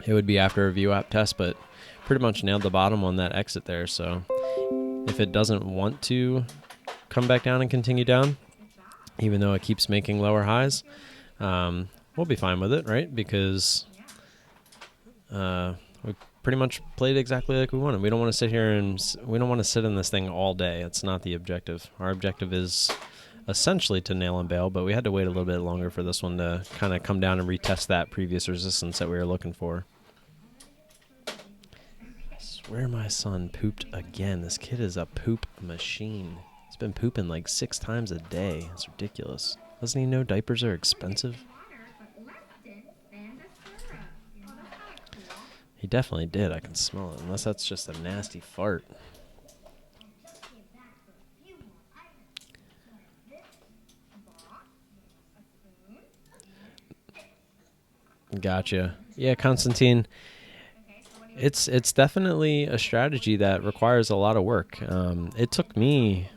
it would be after a VWAP test, but pretty much nailed the bottom on that exit there. So if it doesn't want to come back down and continue down, even though it keeps making lower highs, we'll be fine with it, right? Because we pretty much played exactly like we wanted. We don't want to sit here and we don't want to sit in this thing all day. It's not the objective. Our objective is essentially to nail and bail, but we had to wait a little bit longer for this one to kind of come down and retest that previous resistance that we were looking for. I swear my son pooped again. This kid is a poop machine. He's been pooping like 6 times a day. It's ridiculous. Doesn't he know diapers are expensive? He definitely did. I can smell it. Unless that's just a nasty fart. Gotcha. Yeah, Constantine. It's definitely a strategy that requires a lot of work. It took me,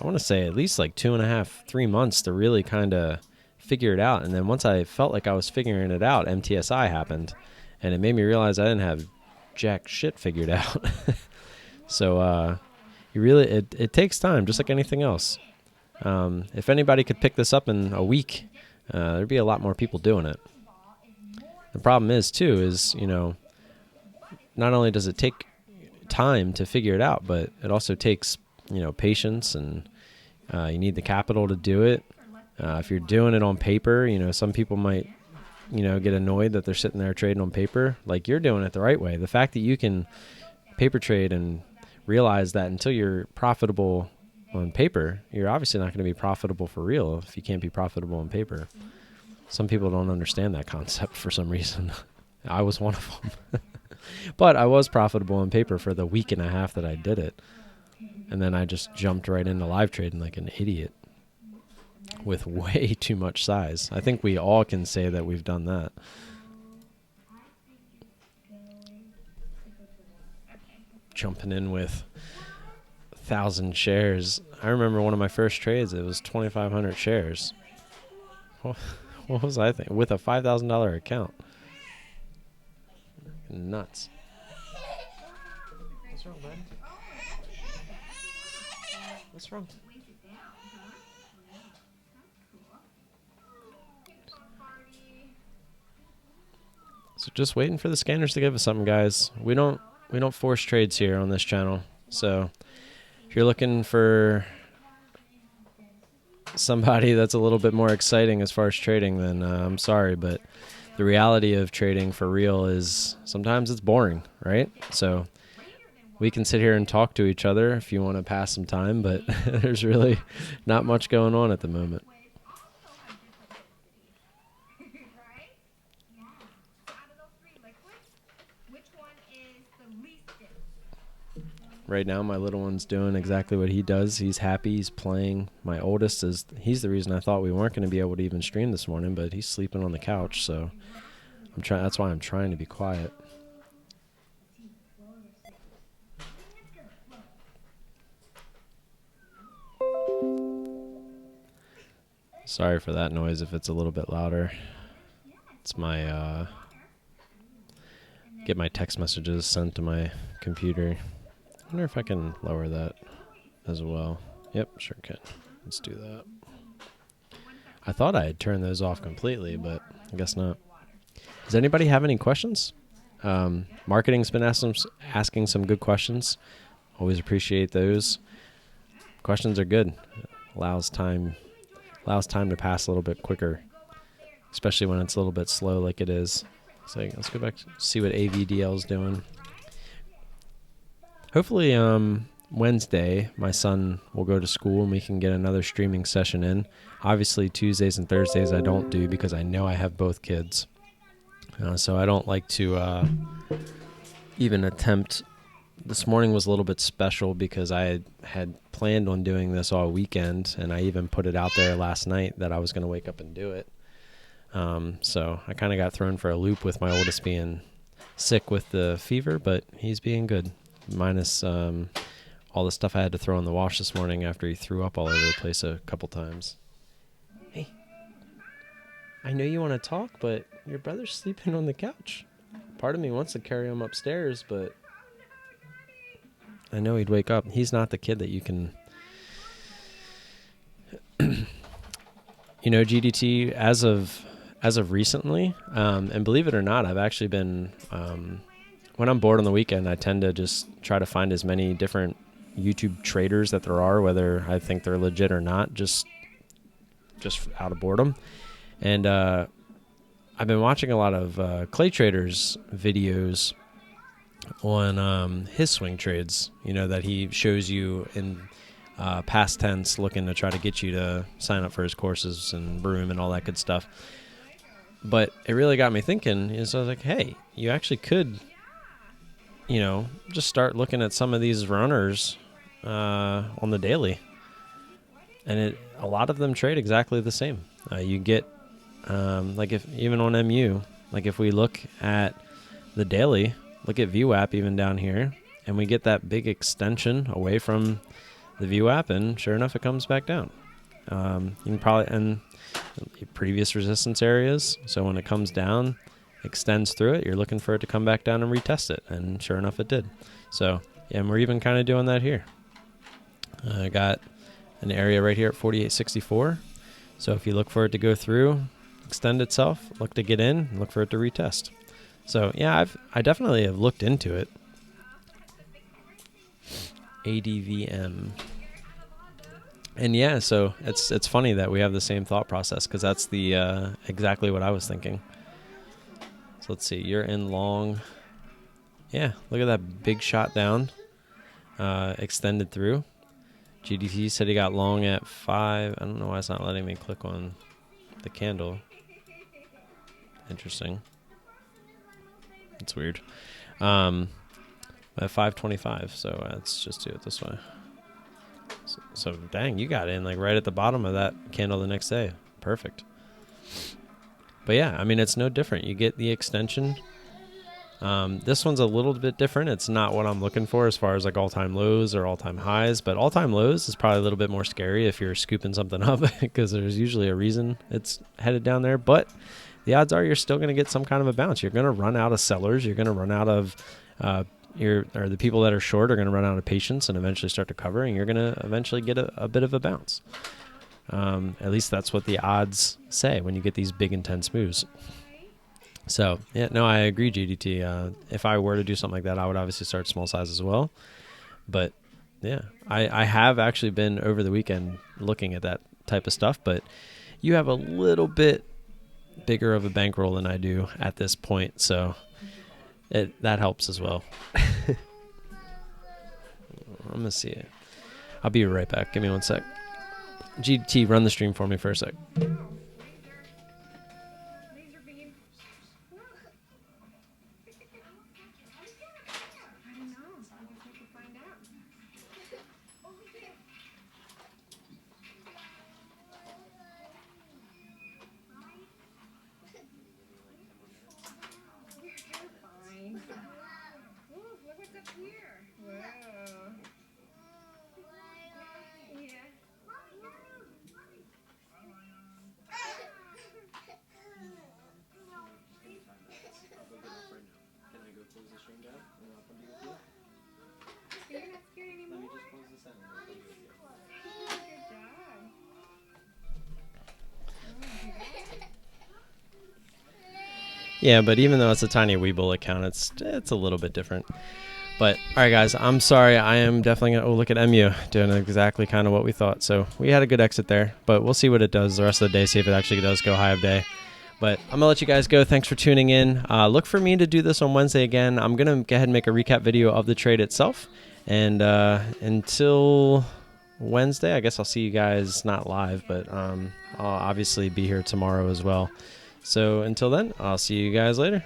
I want to say, at least like 2.5, 3 months to really kind of figure it out. And then once I felt like I was figuring it out, MTSI happened, and it made me realize I didn't have jack shit figured out. So it takes time, just like anything else. If anybody could pick this up in a week, there'd be a lot more people doing it. The problem is, not only does it take time to figure it out, but it also takes, patience, and you need the capital to do it. If you're doing it on paper, some people might, get annoyed that they're sitting there trading on paper. Like, you're doing it the right way. The fact that you can paper trade and realize that until you're profitable on paper, you're obviously not going to be profitable for real if you can't be profitable on paper. Some people don't understand that concept for some reason. I was one of them. But I was profitable on paper for the 1.5 weeks that I did it. And then I just jumped right into live trading like an idiot with way too much size. I think we all can say that we've done that. Jumping in with 1,000 shares. I remember one of my first trades, it was 2,500 shares. What was I thinking? With a $5,000 account. Nuts. What's wrong, bud? What's wrong? So just waiting for the scanners to give us something, guys. We don't force trades here on this channel. So if you're looking for somebody that's a little bit more exciting as far as trading, then I'm sorry, but the reality of trading for real is sometimes it's boring, right? So we can sit here and talk to each other if you want to pass some time, but there's really not much going on at the moment. Right now, my little one's doing exactly what he does. He's happy. He's playing. My oldest he's the reason I thought we weren't going to be able to even stream this morning, but he's sleeping on the couch, so that's why I'm trying to be quiet. Sorry for that noise if it's a little bit louder. It's my get my text messages sent to my computer. I wonder if I can lower that as well. Yep, sure can. Let's do that. I thought I had turned those off completely, but I guess not. Does anybody have any questions? Marketing's been asking some good questions. Always appreciate those. Questions are good. Allows time to pass a little bit quicker, especially when it's a little bit slow like it is. So let's go back see what AVDL is doing. Hopefully Wednesday my son will go to school and we can get another streaming session in. Obviously Tuesdays and Thursdays I don't do because I know I have both kids. So I don't like to even attempt. This morning was a little bit special because I had planned on doing this all weekend, and I even put it out there last night that I was going to wake up and do it. So I kind of got thrown for a loop with my oldest being sick with the fever, but he's being good, minus all the stuff I had to throw in the wash this morning after he threw up all over the place a couple times. Hey, I know you want to talk, but your brother's sleeping on the couch. Part of me wants to carry him upstairs, but I know he'd wake up. He's not the kid that you can... GDT, as of recently, and believe it or not, I've actually been... when I'm bored on the weekend, I tend to just try to find as many different YouTube traders that there are, whether I think they're legit or not, just out of boredom. And I've been watching a lot of Clay Traders videos on his swing trades, that he shows you in past tense, looking to try to get you to sign up for his courses and broom and all that good stuff. But it really got me thinking, so I was like, hey, you actually could, just start looking at some of these runners on the daily. And a lot of them trade exactly the same. You get, if even on MU, if we look at the daily, look at VWAP even down here, and we get that big extension away from the VWAP, and sure enough, it comes back down. You can probably, and previous resistance areas, so when it comes down, extends through it, you're looking for it to come back down and retest it, and sure enough, it did. So, yeah, and we're even kind of doing that here. I got an area right here at 48.64, so if you look for it to go through, extend itself, look to get in, and look for it to retest. So, yeah, I definitely have looked into it. ADVM. And yeah, so it's funny that we have the same thought process, because that's the exactly what I was thinking. So let's see, you're in long. Yeah, look at that big shot down, extended through. GDT said he got long at 5. I don't know why it's not letting me click on the candle. Interesting. It's weird. At 5:25, so let's just do it this way. So dang, you got in right at the bottom of that candle the next day. Perfect. But yeah, I mean, it's no different. You get the extension. This one's a little bit different. It's not what I'm looking for as far as all-time lows or all-time highs, but all-time lows is probably a little bit more scary if you're scooping something up, because there's usually a reason it's headed down there. But the odds are you're still going to get some kind of a bounce. You're going to run out of sellers. You're going to run out of the people that are short are going to run out of patience and eventually start to cover, and you're going to eventually get a bit of a bounce. At least that's what the odds say when you get these big, intense moves. So, yeah, no, I agree, GDT. If I were to do something like that, I would obviously start small size as well. But, yeah, I have actually been over the weekend looking at that type of stuff, but you have a little bit bigger of a bankroll than I do at this point, so that helps as well. I'm going to see it. I'll be right back. Give me one sec. GDT, run the stream for me for a sec. Yeah, but even though it's a tiny Webull account, it's a little bit different. But all right, guys, I'm sorry. I am definitely gonna. Oh, look at MU doing exactly kind of what we thought. So we had a good exit there, but we'll see what it does the rest of the day. See if it actually does go high of day. But I'm gonna let you guys go. Thanks for tuning in. Look for me to do this on Wednesday again. I'm gonna go ahead and make a recap video of the trade itself. And until Wednesday, I guess I'll see you guys not live, but I'll obviously be here tomorrow as well. So until then, I'll see you guys later.